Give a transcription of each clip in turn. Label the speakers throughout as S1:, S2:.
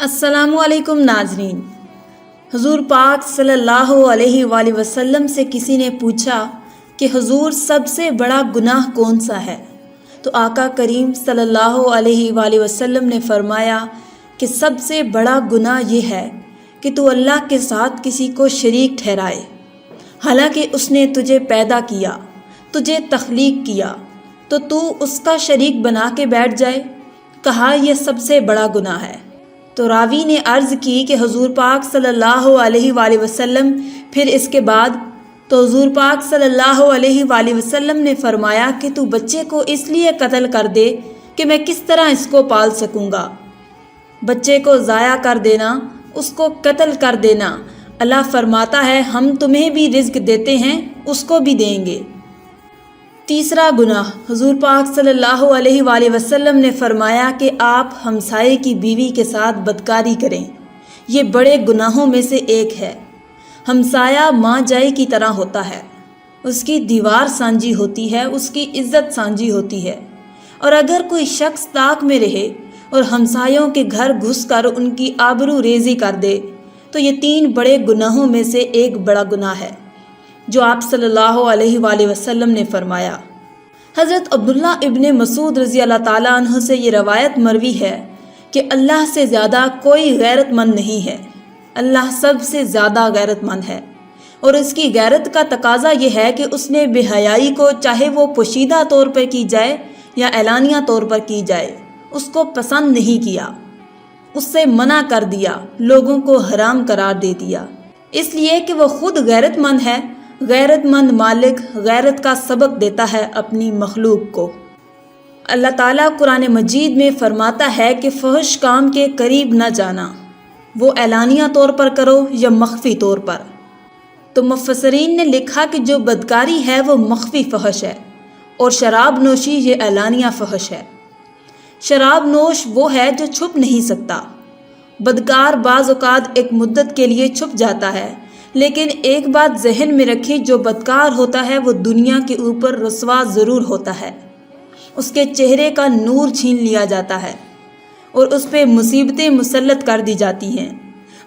S1: अस्सलामु अलैकुम नाजरीन। हुजूर पाक सल्लल्लाहु अलैहि वाली वसल्लम से किसी ने पूछा कि हुजूर सबसे बड़ा गुनाह कौन सा है, तो आका करीम सल्लल्लाहु अलैहि वाली वसल्लम ने फरमाया कि सबसे बड़ा गुनाह ये है कि तू अल्लाह के साथ किसी को शरीक ठहराए, हालांकि उसने तुझे पैदा किया, तुझे तख्लीक किया, तो तू उसका शरीक बना के बैठ जाए। कहा यह सबसे बड़ा गुनाह है। तो रावी ने अर्ज़ की कि हुजूर पाक सल्लल्लाहु अलैहि वाली वसल्लम फिर इसके बाद, तो हुजूर पाक सल्लल्लाहु अलैहि वाली वसल्लम ने फरमाया कि तू बच्चे को इसलिए कत्ल कर दे कि मैं किस तरह इसको पाल सकूँगा। बच्चे को ज़ाया कर देना, उसको कत्ल कर देना, अल्लाह फरमाता है हम तुम्हें भी रिज़्क देते हैं, उसको भी देंगे। तीसरा गुनाह, हुजूर पाक सल्लल्लाहु अलैहि वाली वसल्लम ने फरमाया कि आप हमसाये की बीवी के साथ बदकारी करें। ये बड़े गुनाहों में से एक है। हमसाया माँ जाई की तरह होता है, उसकी दीवार सांझी होती है, उसकी इज्जत सांझी होती है। और अगर कोई शख्स ताक में रहे और हमसायों के घर घुसकर उनकी आबरू रेज़ी कर दे, तो ये 3 बड़े गुनाहों में से एक बड़ा गुनाह है जो आप सल्लल्लाहु अलैहि वाली वसल्लम ने फरमाया। हज़रत अब्दुल्ला इब्ने मसूद रज़ी अल्लाह ताला अन्हु से ये रवायत मरवी है कि अल्लाह से ज़्यादा कोई गैरतमंद नहीं है, अल्लाह सबसे ज़्यादा गैरतमंद है। और इसकी गैरत का तकाज़ा ये है कि उसने बेहयाई को, चाहे वो पोशीदा तौर पर की जाए या एलानिया तौर पर की जाए, उसको पसंद नहीं किया, उससे मना कर दिया, लोगों को हराम करार दे दिया, इसलिए कि वो खुद गैरतमंद है। गैरतमंद मालिक गैरत का सबक देता है अपनी मखलूक को। अल्लाह ताला कुरान मजीद में फरमाता है कि फहश काम के करीब न जाना, वो एलानिया तौर पर करो या मख्फी तौर पर। तो मुफस्सिरीन ने लिखा कि जो बदकारी है वो मख्फी फहश है और शराब नोशी ये एलानिया फहश है। शराब नोश वो है जो छुप नहीं सकता। बदकार बाज़ औक़ात एक मुद्दत के लिए छुप जाता है, लेकिन एक बात जहन में रखिए, जो बदकार होता है वो दुनिया के ऊपर रसवा ज़रूर होता है। उसके चेहरे का नूर छीन लिया जाता है और उस पर मुसीबतें मुसल्लत कर दी जाती हैं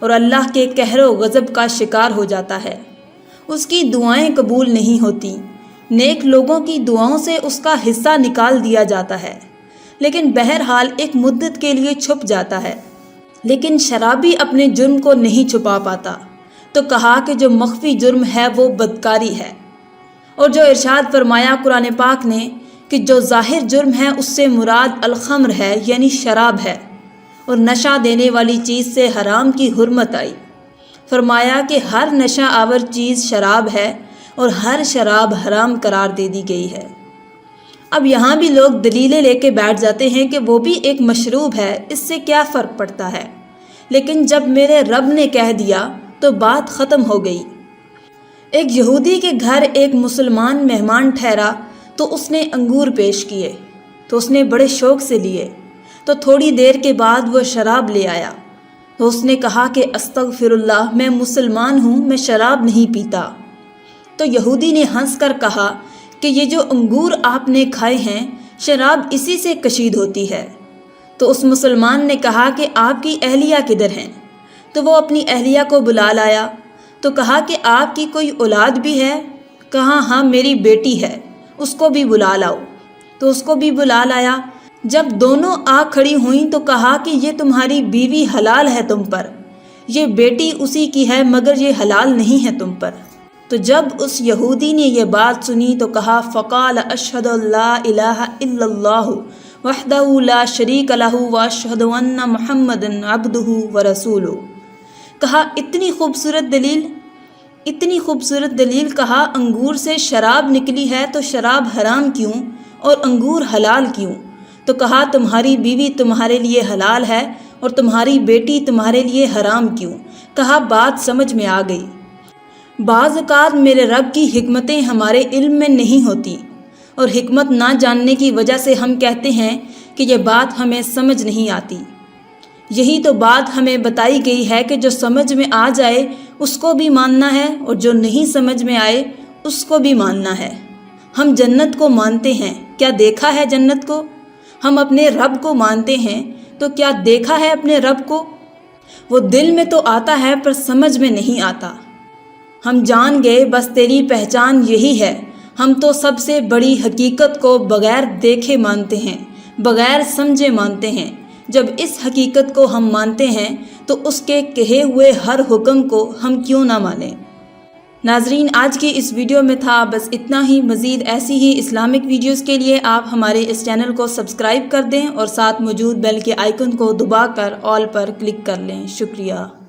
S1: और अल्लाह के कहरो गज़ब का शिकार हो जाता है। उसकी दुआएं कबूल नहीं होती, नेक लोगों की दुआओं से उसका हिस्सा निकाल दिया जाता है, लेकिन बहरहाल एक मुद्दत के लिए छुप जाता है। लेकिन शराबी अपने जुर्म को नहीं छुपा पाता, तो कहा कि जो मख्फी जुर्म है वो बदकारी है। और जो इरशाद फरमाया कुरान पाक ने कि जो ज़ाहिर जुर्म है उससे मुराद अलखम्र है, यानी शराब है, और नशा देने वाली चीज़ से हराम की हुर्मत आई। फरमाया कि हर नशा आवर चीज़ शराब है और हर शराब हराम करार दे दी गई है। अब यहाँ भी लोग दलीलें लेके बैठ जाते हैं कि वो भी एक मशरूब है, इससे क्या फ़र्क पड़ता है। लेकिन जब मेरे रब ने कह दिया तो बात ख़त्म हो गई। एक यहूदी के घर एक मुसलमान मेहमान ठहरा, तो उसने अंगूर पेश किए, तो उसने बड़े शौक़ से लिए। तो थोड़ी देर के बाद वह शराब ले आया, तो उसने कहा कि अस्तगफिरुल्लाह, मैं मुसलमान हूँ, मैं शराब नहीं पीता। तो यहूदी ने हंस कर कहा कि ये जो अंगूर आपने खाए हैं, शराब इसी से कशीद होती है। तो उस मुसलमान ने कहा कि आपकी अहलिया किधर हैं? तो वो अपनी अहलिया को बुला लाया। तो कहा कि आपकी कोई औलाद भी है? कहा हाँ, मेरी बेटी है, उसको भी बुला लाओ। तो उसको भी बुला लाया। जब दोनों आ खड़ी हुईं तो कहा कि ये तुम्हारी बीवी हलाल है तुम पर, ये बेटी उसी की है, मगर ये हलाल नहीं है तुम पर। तो जब उस यहूदी ने ये बात सुनी तो कहा फ़क़ाल अशहदु अल्ला इलाहा इल्लल्लाहु वहदहु ला शरीक लहू व अशहदु अन्ना मुहम्मदन अब्दुहु व रसूलुहु। कहा इतनी खूबसूरत दलील, इतनी खूबसूरत दलील। कहा अंगूर से शराब निकली है तो शराब हराम क्यों और अंगूर हलाल क्यों? तो कहा तुम्हारी बीवी तुम्हारे लिए हलाल है और तुम्हारी बेटी तुम्हारे लिए हराम क्यों? कहा बात समझ में आ गई। बाज़ औक़ात मेरे रब की हिकमतें हमारे इल्म में नहीं होती और हिकमत ना जानने की वजह से हम कहते हैं कि ये बात हमें समझ नहीं आती। यही तो बात हमें बताई गई है कि जो समझ में आ जाए उसको भी मानना है और जो नहीं समझ में आए उसको भी मानना है। हम जन्नत को मानते हैं, क्या देखा है जन्नत को? हम अपने रब को मानते हैं, तो क्या देखा है अपने रब को? وہ دل میں تو آتا ہے پر سمجھ میں نہیں آتا۔ ہم جان گئے بس تیری پہچان یہی ہے، ہم تو سب سے بڑی حقیقت کو بغیر دیکھے مانتے ہیں، بغیر سمجھے مانتے ہیں۔ جب اس حقیقت کو ہم مانتے ہیں تو اس کے کہے ہوئے ہر حکم کو ہم کیوں نہ مانیں۔ ناظرین، آج کی اس ویڈیو میں تھا بس اتنا ہی۔ مزید ایسی ہی اسلامک ویڈیوز کے لیے آپ ہمارے اس چینل کو سبسکرائب کر دیں اور ساتھ موجود بیل کے آئیکن کو دبا کر آل پر کلک کر لیں۔ شکریہ۔